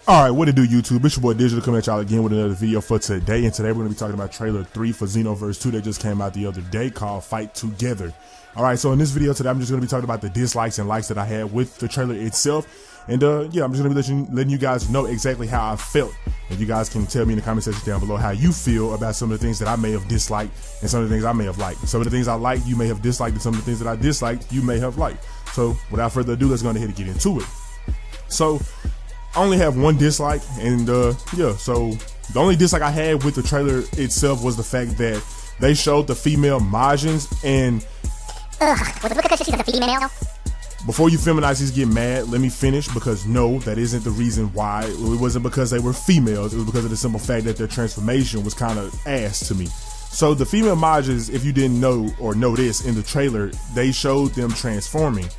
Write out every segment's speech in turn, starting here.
Alright, what it do, YouTube? It's your boy Digital coming at y'all again with another video for today. And today we're going to be talking about trailer 3 for Xenoverse 2 that just came out the other day called Fight Together. Alright, so in this video today, I'm just going to be talking about the dislikes and likes that I had with the trailer itself. And yeah, I'm just going to be letting you guys know exactly how I felt. And you guys can tell me in the comment section down below how you feel about some of the things that I may have disliked and some of the things I may have liked. Some of the things I liked, you may have disliked, and some of the things that I disliked, you may have liked. So without further ado, let's go ahead and get into it. So I only have one dislike, and yeah, so the only dislike I had with the trailer itself was the fact that they showed the female Majins, and was it because she's a female? Before you feminazis get mad, let me finish, because no, that isn't the reason why. It wasn't because they were females, it was because of the simple fact that their transformation was kind of ass to me. So the female Majins, if you didn't know or know this, in the trailer, they showed them transforming,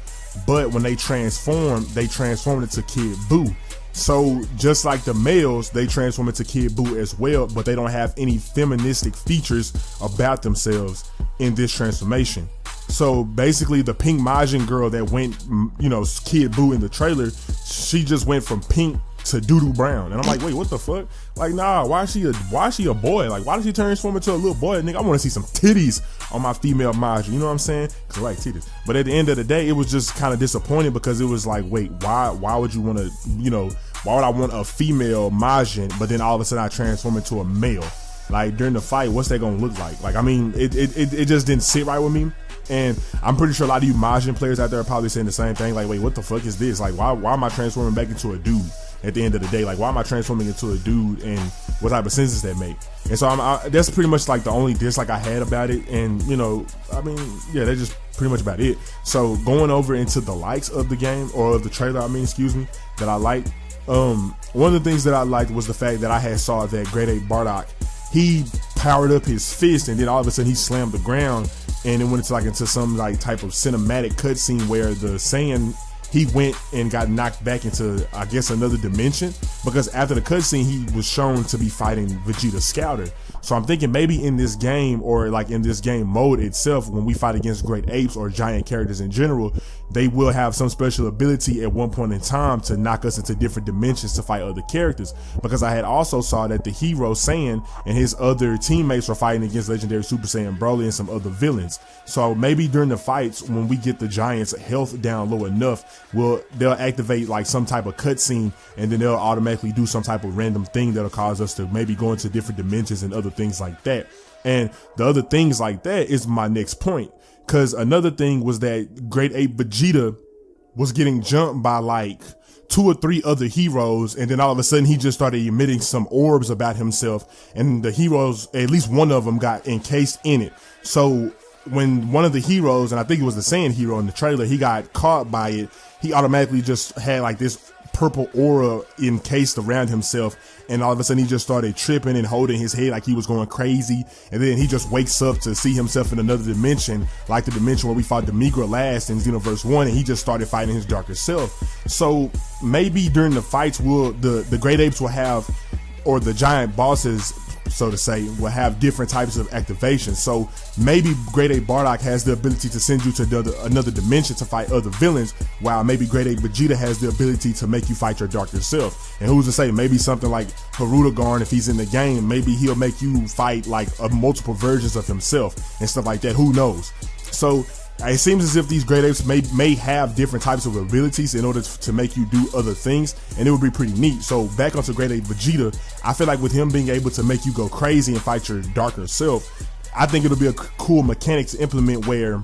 but when they transformed into Kid Buu. So just like the males, they transform into Kid Buu as well, but they don't have any feministic features about themselves in this transformation. So basically the pink Majin girl that went, you know, Kid Buu in the trailer, she just went from pink to doo-doo brown. And I'm like, wait, what the fuck? Like, nah, why is she a boy? Like, why did she transform into a little boy? Nigga, I want to see some titties on my female Majin, you know what I'm saying? Cause I like titties. But at the end of the day, it was just kind of disappointing, because it was like, wait, why would you want to, you know, why would I want a female Majin, but then all of a sudden I transform into a male? Like, during the fight, what's that gonna look like? Like, I mean, it just didn't sit right with me. And I'm pretty sure a lot of you Majin players out there are probably saying the same thing. Like, wait, what the fuck is this? Like, why am I transforming back into a dude at the end of the day? Like, why am I transforming into a dude, and what type of sense does that make? And so that's pretty much like the only dislike I had about it. And, you know, I mean, yeah, that's just pretty much about it. So going over into the likes of the game, or of the trailer, I mean, excuse me, that I liked. One of the things that I liked was the fact that I had saw that Grade 8 Bardock, he powered up his fist, and then all of a sudden he slammed the ground, and it went into some like type of cinematic cutscene where the Saiyan, he went and got knocked back into, I guess, another dimension, because after the cutscene he was shown to be fighting Vegeta Scouter. So I'm thinking maybe in this game, or like in this game mode itself, when we fight against great apes or giant characters in general, they will have some special ability at one point in time to knock us into different dimensions to fight other characters. Because I had also saw that the hero Saiyan and his other teammates were fighting against Legendary Super Saiyan Broly and some other villains. So maybe during the fights, when we get the giants' health down low enough, they'll activate like some type of cutscene, and then they'll automatically do some type of random thing that'll cause us to maybe go into different dimensions and other things like that. And the other things like that is my next point, because another thing was that Grade 8 Vegeta was getting jumped by like 2 or 3 other heroes, and then all of a sudden he just started emitting some orbs about himself, and the heroes, at least one of them, got encased in it. So when one of the heroes, and I think it was the Saiyan hero in the trailer, he got caught by it, he automatically just had like this purple aura encased around himself, and all of a sudden he just started tripping and holding his head like he was going crazy, and then he just wakes up to see himself in another dimension, like the dimension where we fought Demigra last in Xenoverse 1, and he just started fighting his darker self. So maybe during the fights, the great apes will have, or the giant bosses, so to say, will have different types of activations. So maybe Grade 8 Bardock has the ability to send you to another dimension to fight other villains, while maybe Grade 8 Vegeta has the ability to make you fight your darker self. And who's to say, maybe something like Harudagarn, if he's in the game, maybe he'll make you fight like multiple versions of himself and stuff like that. Who knows? So it seems as if these great apes may have different types of abilities in order to make you do other things, and it would be pretty neat. So back onto Grade 8 Vegeta, I feel like with him being able to make you go crazy and fight your darker self, I think it'll be a cool mechanic to implement, where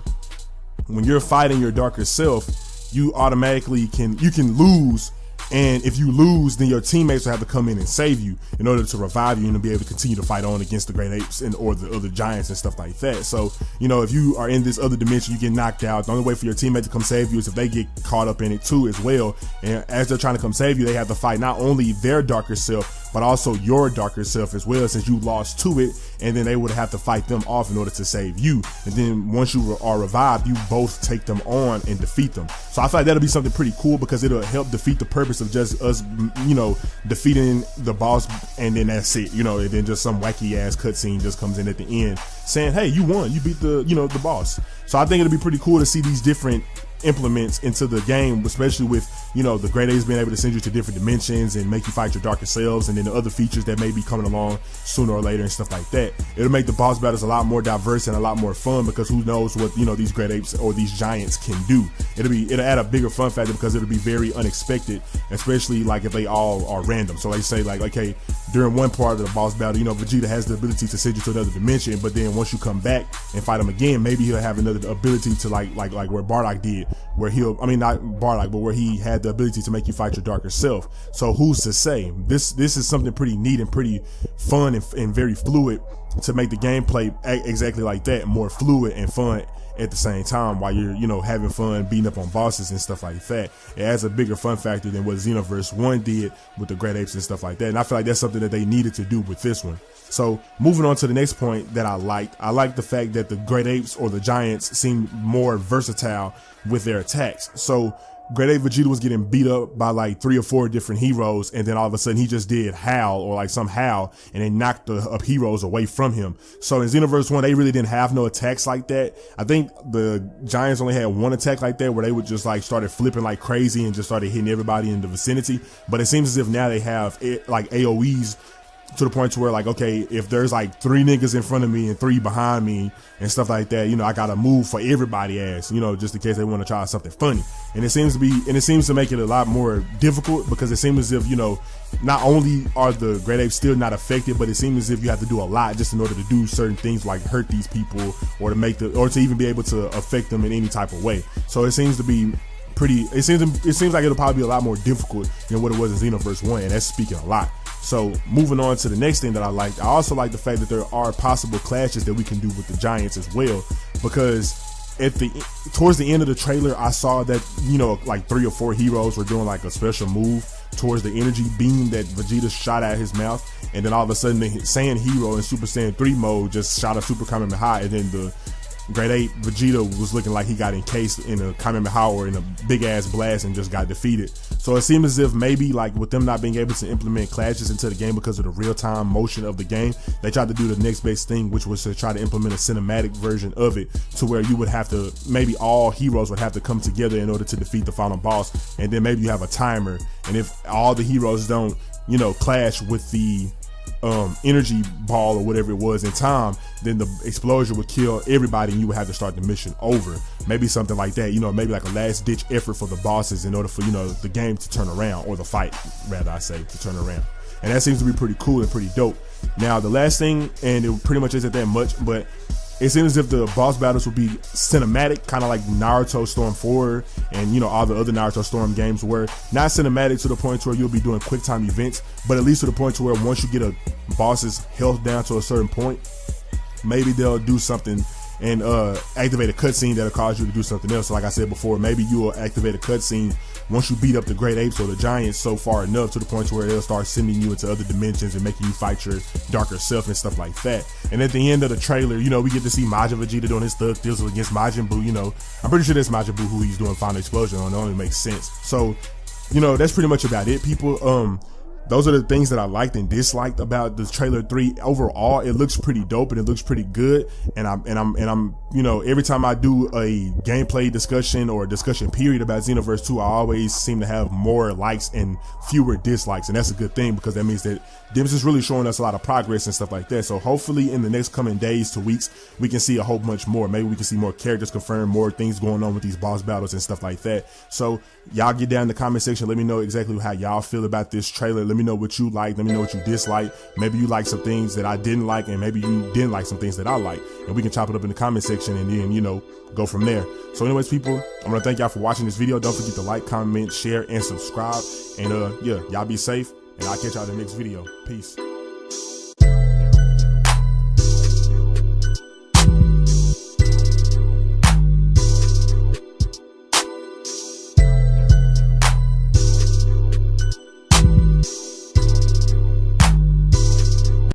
when you're fighting your darker self, you automatically can lose. And if you lose, then your teammates will have to come in and save you in order to revive you and to be able to continue to fight on against the great apes or the other giants and stuff like that. So, you know, if you are in this other dimension, you get knocked out, the only way for your teammate to come save you is if they get caught up in it too as well. And as they're trying to come save you, they have to fight not only their darker self, but also your darker self as well, since you lost to it, and then they would have to fight them off in order to save you. And then once you are revived, you both take them on and defeat them. So I feel like that'll be something pretty cool, because it'll help defeat the purpose of just us, you know, defeating the boss, and then that's it, you know, and then just some wacky ass cutscene just comes in at the end saying, hey, you won, you beat the, you know, the boss. So I think it'll be pretty cool to see these different implements into the game, especially with, you know, the great apes being able to send you to different dimensions and make you fight your darker selves, and then the other features that may be coming along sooner or later and stuff like that. It'll make the boss battles a lot more diverse and a lot more fun, because who knows what, you know, these great apes or these giants can do. It'll add a bigger fun factor because it'll be very unexpected, especially like if they all are random. So they say like, okay, during one part of the boss battle, you know, Vegeta has the ability to send you to another dimension, but then once you come back and fight him again, maybe he'll have another ability to like where Bardock did, where not Bardock, but where he had the ability to make you fight your darker self. So who's to say? This is something pretty neat and pretty fun and very fluid to make the gameplay exactly like that, more fluid and fun at the same time, while you're, you know, having fun beating up on bosses and stuff like that. It adds a bigger fun factor than what Xenoverse 1 did with the great apes and stuff like that. And I feel like that's something that they needed to do with this one. So moving on to the next point that I like the fact that the great apes or the giants seem more versatile with their attacks. So Great Ape Vegeta was getting beat up by like 3 or 4 different heroes, and then all of a sudden he just did Howl, or like some Howl, and they knocked the heroes away from him. So in Xenoverse 1, they really didn't have no attacks like that. I think the Giants only had one attack like that, where they would just like started flipping like crazy and just started hitting everybody in the vicinity. But it seems as if now they have like AoEs to the point to where, like, okay, if there's like 3 niggas in front of me and 3 behind me and stuff like that, you know, I gotta move for everybody ass, you know, just in case they want to try something funny. And it seems to make it a lot more difficult, because it seems as if, you know, not only are the great apes still not affected, but it seems as if you have to do a lot just in order to do certain things, like hurt these people or to even be able to affect them in any type of way. So it seems to be pretty, it seems like it'll probably be a lot more difficult than what it was in Xenoverse 1, and that's speaking a lot. So moving on to the next thing that I liked, I also like the fact that there are possible clashes that we can do with the giants as well, because towards the end of the trailer, I saw that, you know, like 3 or 4 heroes were doing like a special move towards the energy beam that Vegeta shot out his mouth, and then all of a sudden the Saiyan hero in Super Saiyan 3 mode just shot a Super Kamehameha, and then the Great Ape Vegeta was looking like he got encased in a Kamehameha or in a big ass blast and just got defeated. So it seems as if maybe, like, with them not being able to implement clashes into the game because of the real-time motion of the game, they tried to do the next best thing, which was to try to implement a cinematic version of it, to where you would have to, maybe all heroes would have to come together in order to defeat the final boss, and then maybe you have a timer, and if all the heroes don't, you know, clash with the energy ball or whatever it was in time, then the explosion would kill everybody and you would have to start the mission over. Maybe something like that, you know, maybe like a last ditch effort for the bosses in order for, you know, the game to turn around, or the fight rather, I say, to turn around. And that seems to be pretty cool and pretty dope. Now the last thing, and it pretty much isn't that much, but it seems as if the boss battles will be cinematic, kind of like Naruto Storm 4 and, you know, all the other Naruto Storm games, were not cinematic to the point where you'll be doing quick time events, but at least to the point to where once you get a boss's health down to a certain point, maybe they'll do something and activate a cutscene that'll cause you to do something else. So like I said before, maybe you will activate a cutscene once you beat up the great apes or the giants so far enough to the point where they'll start sending you into other dimensions and making you fight your darker self and stuff like that. And at the end of the trailer, you know, we get to see Majin Vegeta doing his thug deals against Majin Buu. You know, I'm pretty sure that's Majin Buu who he's doing Final Explosion on. It only makes sense. So, you know, that's pretty much about it, people. Those are the things that I liked and disliked about the trailer 3. Overall, it looks pretty dope and it looks pretty good. And I'm, you know, every time I do a gameplay discussion or a discussion period about Xenoverse 2, I always seem to have more likes and fewer dislikes. And that's a good thing, because that means that Dims is really showing us a lot of progress and stuff like that. So hopefully in the next coming days to weeks, we can see a whole bunch more. Maybe we can see more characters confirmed, more things going on with these boss battles and stuff like that. So y'all get down in the comment section. Let me know exactly how y'all feel about this trailer. Let me know what you like. Let me know what you dislike. Maybe you like some things that I didn't like, and maybe you didn't like some things that I like. And we can chop it up in the comment section and then, you know, go from there. So anyways, people, I'm gonna thank y'all for watching this video. Don't forget to like, comment, share, and subscribe. And yeah, y'all be safe, and I'll catch y'all in the next video. Peace.